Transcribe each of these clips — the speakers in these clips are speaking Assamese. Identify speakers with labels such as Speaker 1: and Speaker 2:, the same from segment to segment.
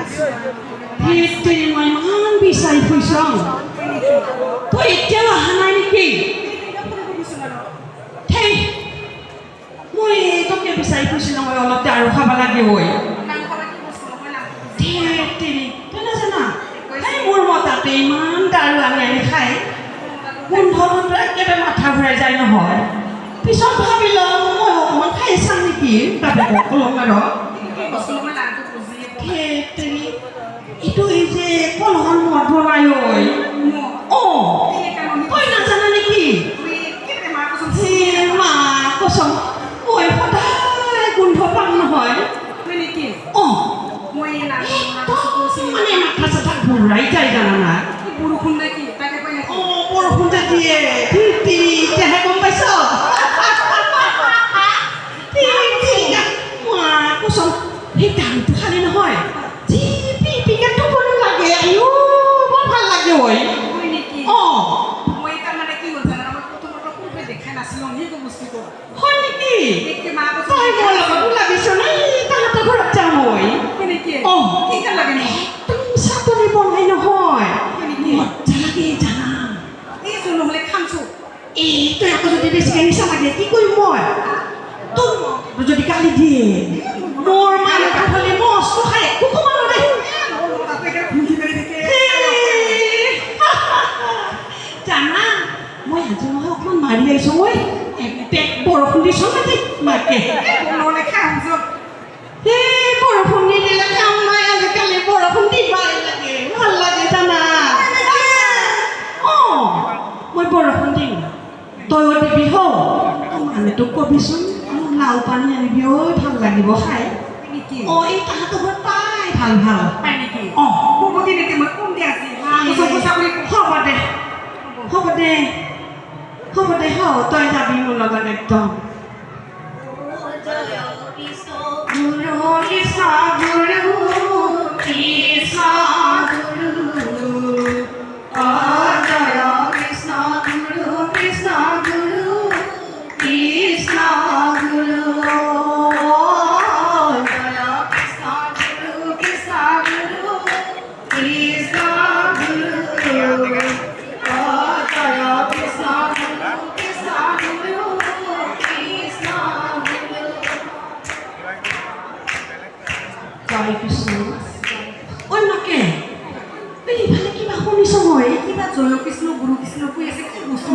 Speaker 1: Hitting my man beside Fusong. Tôi chưa hai niki. Hey, moi tôi kia beside Fusong moi অলপ দাৰু খাব লাগে oi. Hitting, কেনে জানা? এই মোৰ মতাতে ইমান দাৰু আনি খাই। গোন্ধটো একেবাৰে মাথা ঘূৰাই যায় নহয়। পিছত ভাবিলোঁ মই অকণমান খাই চাম নেকি তাতে অলপ আৰু। Hitting. Itu ije kolon mod bolai oi. Oh. Koi nak sana niki? Ma kosong. Oi padahal kun thopang noi. Oh. Mane nak khasa tak burai jai jana na.
Speaker 2: Borokun naki, take koi naki.
Speaker 1: Oh, borokun jadi. Titi, jangan kau paisa. Titi, ma kosong. Hitam tu kali noi. Pikan tu pun lagi, ayo, apa lagi oi? Oh,
Speaker 2: moi karena naki hoja na amar prothom prothom করে দেখে না ছিল নি গো মুস্তি তো
Speaker 1: হয় নেকি?
Speaker 2: দেখতে মা তো
Speaker 1: তাই বলো বুলা বিছনাই তাহাতে ঘৰত যাম oi.
Speaker 2: কেনেকে
Speaker 1: Oh,
Speaker 2: কি কাম লাগে নি
Speaker 1: তুমি সাতনি বনাই নহয়। মজা লাগে জানা।
Speaker 2: এই জন্য হলে খামছো
Speaker 1: এই তো এত যদি বেশি নিশা লাগে কি কই মই? তোর যদি গালি দিয়ে মোর মানে খালি মস্ত খায় কুকু মানো দে। জানা মই আজি নহয় অকণমান মাৰি আহিছোঁ ঐ এক বৰষুণ দিছ নেকি মাকে
Speaker 2: নহলে খামছো
Speaker 1: এই বৰষুণ নিদিলে কাম নাই আজিকালি বৰষুণ দিবাই লাগে ভাল লাগে জানা অঁ মই বৰষুণ দিম তয়ো দিবি হৌ মানুহটোক কবিচোন মোৰ লাও পানী আনিবি ঐ ভাল লাগিব খাই অঁ এই তাহাঁতৰ ঘৰত পাই ভাল ভাল
Speaker 2: পাই নেকি
Speaker 1: অঁ
Speaker 2: বহুদিন এতে মই কম দি আছি
Speaker 1: হ'ব দে হ'ব দে হ'ব দে হ তই যাবি মোৰ লগত একদম গুৰু কৃষ্ণ গুৰু কৃষ্ণ গুৰু জয় কৃষ্ণ গুৰু কৃষ্ণ গুৰু কৃষ্ণ গুৰু জয় কৃষ্ণ গুৰু কৃষ্ণ গুৰু কৃষ্ণ গুৰু জয় কৃষ্ণ ঐ মাকে এই ভালে কিবা শুনিছোঁ মই
Speaker 2: কিবা জয় কৃষ্ণ গুৰু কৃষ্ণ কৈ আছে কি বস্তু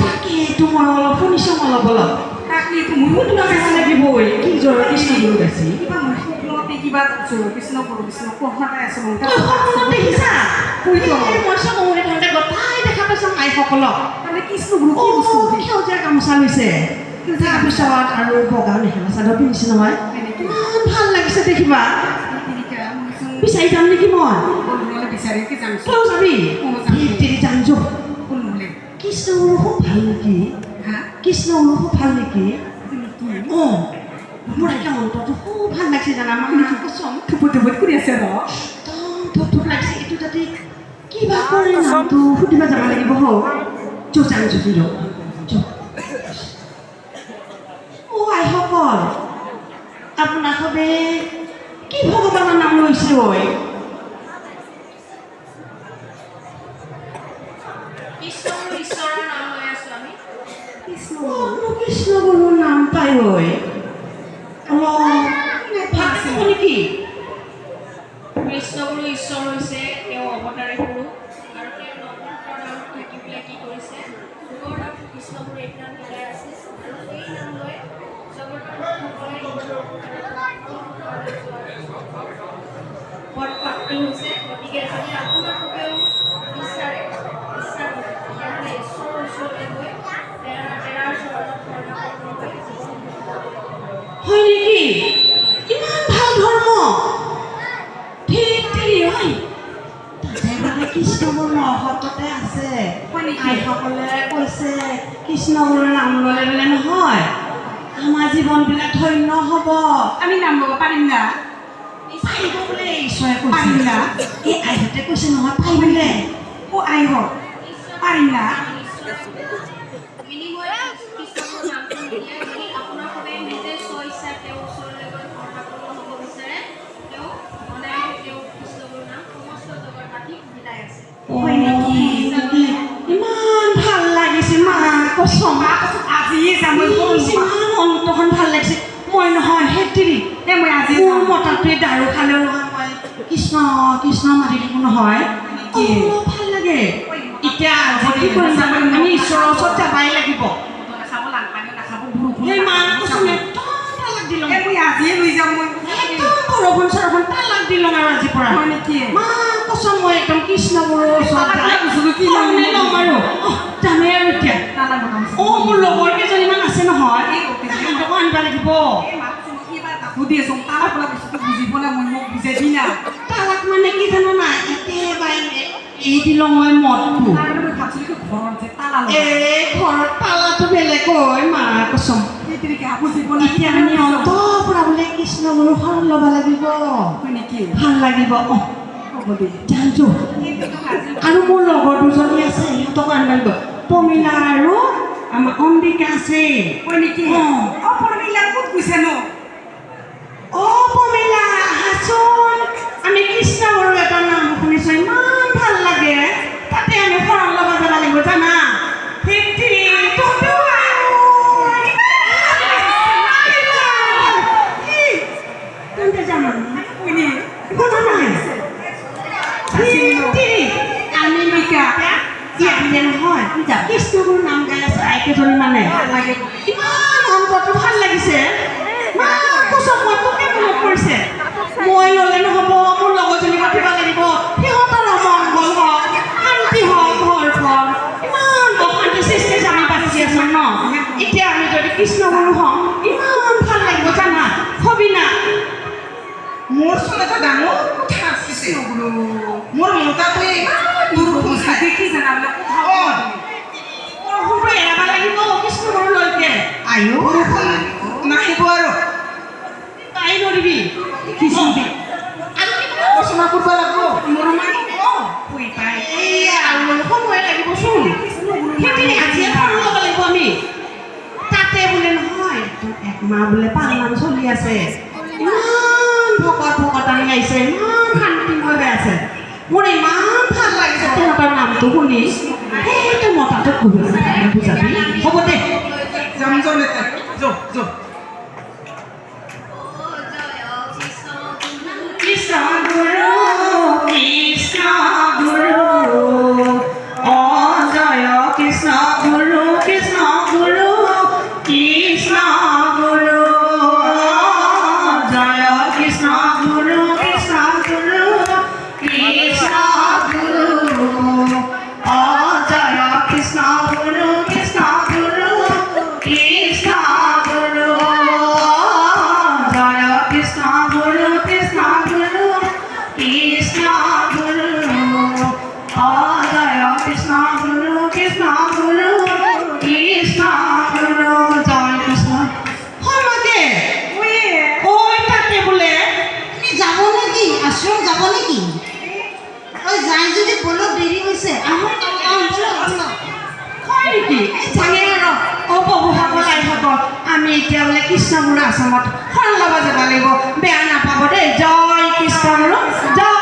Speaker 1: তাকেইতো মই অলপ শুনিছোঁ অলপ অলপ
Speaker 2: তাকে তুমি
Speaker 1: তোমাক চাব লাগিবই কি জয় কৃষ্ণ গুৰু গাইছে
Speaker 2: কিবা মই শুনতে কিবা জয় কৃষ্ণ গুৰু কৃষ্ণ কোৱা নাই আছে মই
Speaker 1: তই সপোনত দেখিছা মই চকুৰে থাকোঁতে গোটাই দেখা পাইছোঁ আইসকলক
Speaker 2: মানে কৃষ্ণ গুৰু কি বস্তু
Speaker 1: সেউজীয়া গামোচা লৈছে তাৰপিছত আৰু বগা মেখেলা চাদৰ পিন্ধিছে নহয় ইমান ভাল লাগিছে দেখিবা বিচাৰি যাম নেকি মই
Speaker 2: বিচাৰি কি যাম
Speaker 1: তই যাবি তিৰি যাম যো কৃষ্ণ গুৰু খুব ভাল নেকি কৃষ্ণ গুৰু খুব ভাল নেকি অঁ মোৰ এতিয়া মন্ত্ৰটো খুব ভাল লাগিছে জানা মানে কচম
Speaker 2: থুপুত কৰি আছে ন
Speaker 1: ধপ লাগিছে এইটো তাতে কিবা কৰে নামটো সুধিব যাব লাগিব হ যো যাম যদি অ' আইসকল আপোনাক সবে কি ভগৱানৰ নাম লৈছে ঐ
Speaker 3: ঈশ্বৰৰ নাম লৈ আছোঁ আমি
Speaker 1: কৃষ্ণ গুৰুৰ নাম পাই ঐ অলপ ভাবিব নেকি
Speaker 3: কৃষ্ণ গুৰু ঈশ্বৰ হৈছে তেওঁ অৱতাৰী গুৰু আৰু তেওঁ নৱতৰ নামত থাকি পেলাই কি কৰিছে যুগৰ নাম কৃষ্ণ গুৰু এক নাম শিকাই আছে আৰু সেই নাম লৈ জগতৰ সকলে পদপ্ৰাপ্তি হৈছে গতিকে যদি আপোনালোকেও বিচাৰে তেতিয়াহ'লে ঈশ্বৰৰ ওচৰলৈ গৈ তেৰাৰ চৰণত প্ৰণাম কৰি জীৱন
Speaker 1: হয় নেকি ইমান ভাল ধৰ্ম ঠিক হয় তাতে মানে কৃষ্ণ গুৰুৰ মহত্বতে আছে আইসকলে কৈছে কৃষ্ণ গুৰুৰ নাম ল'লে বোলে নহয় আমাৰ জীৱনবিলাক ধন্য হ'ব
Speaker 2: আমি নাম ল'ব পাৰিম না
Speaker 1: পাৰিব বোলে ঈশ্বৰে কৈছে এই আইহঁতে কৈছে নহয় পাৰিলে
Speaker 2: অ' আই হওক পাৰিম না
Speaker 3: বিনিময় কৃষ্ণৰ নামটো নিদিয়ে যদি আপোনাৰ সবে নিজে স্ব ইচ্ছা তেওঁৰ ওচৰলৈ গৈ প্ৰণাম হ'ব বিচাৰে তেওঁ সদায় তেওঁ কৃষ্ণ
Speaker 2: আজিয়ে যাম মই
Speaker 1: ইমান অন্তখন ভাল লাগিছে মই নহয় হেতিৰি
Speaker 2: মই আজি
Speaker 1: মোৰ মতাটোৱে দাৰু খালেও নহয় মই কৃষ্ণ কৃষ্ণ মাতি থাকো নহয় অলপ ভাল লাগে এতিয়া আজি কি কৰিম আমি ঈশ্বৰৰ ওচৰত যাবাই লাগিব
Speaker 2: নাখাব লাংপানী নাখাব বৰষুণ
Speaker 1: সেই মাক কৈছোঁ একদম তালাক দিলোঁ
Speaker 2: মই আজিয়ে লৈ যাম মই
Speaker 1: একদম বৰষুণ চৰষুণ তালাক দিলোঁ আৰু আজিৰ পৰা
Speaker 2: হয় নেকি
Speaker 1: মাক কৈছোঁ মই একদম কৃষ্ণ গুৰুৰ ওচৰত যাই
Speaker 2: কি
Speaker 1: সলনি ল'ম আৰু যামেই আৰু এতিয়া
Speaker 2: তালা বনাম
Speaker 1: মোৰ লগৰ কেইজনীমান আছে নহয় সিহঁতকো আনিব লাগিব
Speaker 2: সুধি আছোঁ তাৰ পৰা বস্তুটো বুজি পোৱা নাই মই মোক বুজাই দি না
Speaker 1: তালাক মানে কি জানো না একেবাৰে এই দিলোঁ মই মদটো
Speaker 2: তাৰ মই ভাবছিলোঁ কি ঘৰত যে তালা
Speaker 1: এই ঘৰত তালাটো বেলেগ ঐ মা কচম
Speaker 2: সেইটোকে বুজি পোৱা নাই
Speaker 1: এতিয়া আমি অন্তৰ পৰা বোলে কৃষ্ণ গুৰুৰ শৰণ ল'ব লাগিব
Speaker 2: হয় নেকি
Speaker 1: ভাল লাগিব
Speaker 2: হ'ব দে
Speaker 1: জানছো আৰু মোৰ লগৰ দুজনী আছে সিহঁতকো আনিব লাগিব প্ৰমীলা আৰু আমাৰ অম্বিকা আছে
Speaker 2: হয় নেকি পৰমিলা ক'ত গৈছে ন
Speaker 1: প্ৰমীলা আহাচোন আমি কৃষ্ণ গুৰুৰ এটা নাম শুনিছোঁ ইমান ভাল লাগে তাতে আমি শৰণ ল'ব যাব লাগিব জানা কৃষ্ণগুৰুৰ নাম গাই আছে আইকেইজনী মানে ইমান অন্তৰটো ভাল লাগিছে মই তোকে মনত পৰিছে মই ল'লে নহ'ব মোৰ লগৰজনী মাতিব লাগিব সিহঁতৰ মংগল হওক শান্তি হওক ঘৰখন ইমান অশান্তি সৃষ্টি আমি বাচি আছো ন এতিয়া আমি যদি কৃষ্ণগুৰু হওঁ ইমান ভাল লাগিব জানা হবি না
Speaker 4: মোৰ চোন এটা ডাঙৰ কথা আছে মোৰ মতাটোৱে বৰষুণ খায়
Speaker 2: দেখি জানা
Speaker 1: বৰষুণটো এৰাব লাগিব কৃষ্ণগুৰুলৈকে
Speaker 4: আয়ো নাহিব আৰু
Speaker 1: তাই নৰিবি
Speaker 4: আলোচনা কৰিব লাগিব
Speaker 1: মোৰ মানে শুই পাই এইয়া আৰু সময় লাগিবচোন সেইখিনি আজিয়ে সৰু ল'ব লাগিব আমি তাতে বোলে নহয় একমাহ বোলে পালনাম চলি আছে ইমান ভকতানি আহিছে ইমান শান্তিময় আছে মোৰ ইমান ভাল লাগিছে সিহঁতৰ নামটো শুনি সেইটো মতাটো বুজাবি হ'ব দে
Speaker 4: যাম যাম এটা যাওঁ যাওঁ
Speaker 1: কৃষ্ণ গুৰু কৃষ্ণ গুৰু অ জয় কৃষ্ণ গুৰু কৃষ্ণ গুৰু কৃষ্ণ গুৰু জয় কৃষ্ণ গুৰু কৃষ্ণ গুৰু কৃষ্ণ গুৰু অ জয় কৃষ্ণ গুৰু কৃষ্ণ গুৰু কৃষ্ণ গুৰু জয় কৃষ্ণ গুৰু কৃষ্ণ গুৰু কৃষ্ণ গুৰু অ জয় কৃষ্ণ গুৰু কৃষ্ণ গুৰু কৃষ্ণ গুৰু জয় কৃষ্ণ হয় মাকে ঐ তাতে বোলে
Speaker 4: তুমি যাব নেকি আশ্ৰম যাব নেকি যাই যদি বলক দেৰি হৈছে আহক
Speaker 1: হয় নেকি জানে আৰু প্ৰভুসকল আইসকল আমি এতিয়া বোলে কৃষ্ণ গুৰু আশ্ৰমত শৰণ ল'ব যাব লাগিব বেয়া নাপাব দেই জয় কৃষ্ণ গুৰু জয়